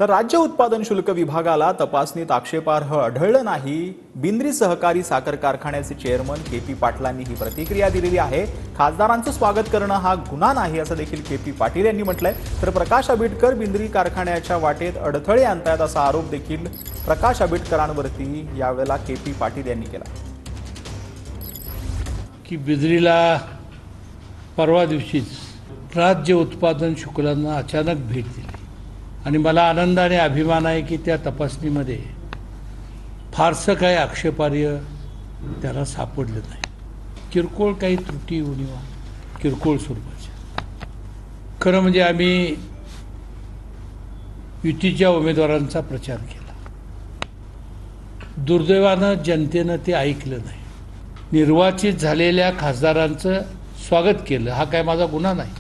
तर राज्य उत्पादन शुल्क विभागाला तपासणीत आक्षेपार्ह आढळलं नाही। बिंद्री सहकारी साखर कारखान्याचे चेअरमन के.पी. पाटलांनी ही प्रतिक्रिया दिलेली आहे। खासदारांचं स्वागत करणं हा गुन्हा नाही असं देखील के.पी. पाटील यांनी म्हटलंय। तर प्रकाश आंबेडकर बिंद्री कारखान्याच्या वाटेत अडथळे आणतायत असा आरोप देखील प्रकाश आंबेडकरांवरती यावेळेला के.पी. पाटील यांनी केला की बिंद्रीला परवा दिवशीच राज्य उत्पादन शुल्कांना अचानक भेट दिली आणि मला आनंद आणि अभिमान आहे की त्या तपासणीमध्ये फारसं काही आक्षेपार्ह त्याला सापडलं नाही। किरकोळ काही त्रुटी उणिवा किरकोळ स्वरूपाच्या। खरं म्हणजे आम्ही युतीच्या उमेदवारांचा प्रचार केला। दुर्दैवानं जनतेनं ते ऐकलं नाही। निर्वाचित झालेल्या खासदारांचं स्वागत केलं हा काय माझा गुन्हा नाही।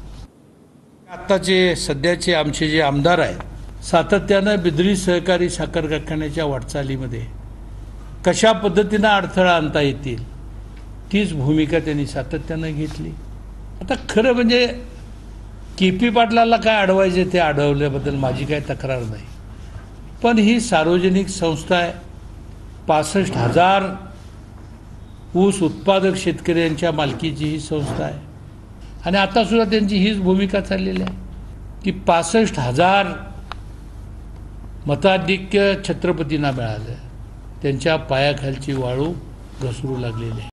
आत्ताचे सध्याचे आमचे जे आमदार आहेत सातत्यानं बिंद्री सहकारी साखर कारखान्याच्या वाटचालीमध्ये कशा पद्धतीनं अडथळा आणता येतील तीच भूमिका त्यांनी सातत्यानं घेतली। आता खरं म्हणजे के.पी. पाटलाला काय अडवायचे ते अडवल्याबद्दल माझी काय तक्रार नाही, पण ही सार्वजनिक संस्था आहे। 65,000 ऊस उत्पादक शेतकऱ्यांच्या मालकीची ही संस्था आहे आणि आता सुद्धा त्यांची हीच भूमिका चाललेली आहे की 65,000 मताधिक्य छत्रपतींना मिळालं, त्यांच्या पायाखालची वाळू घसरू लागलेली आहे।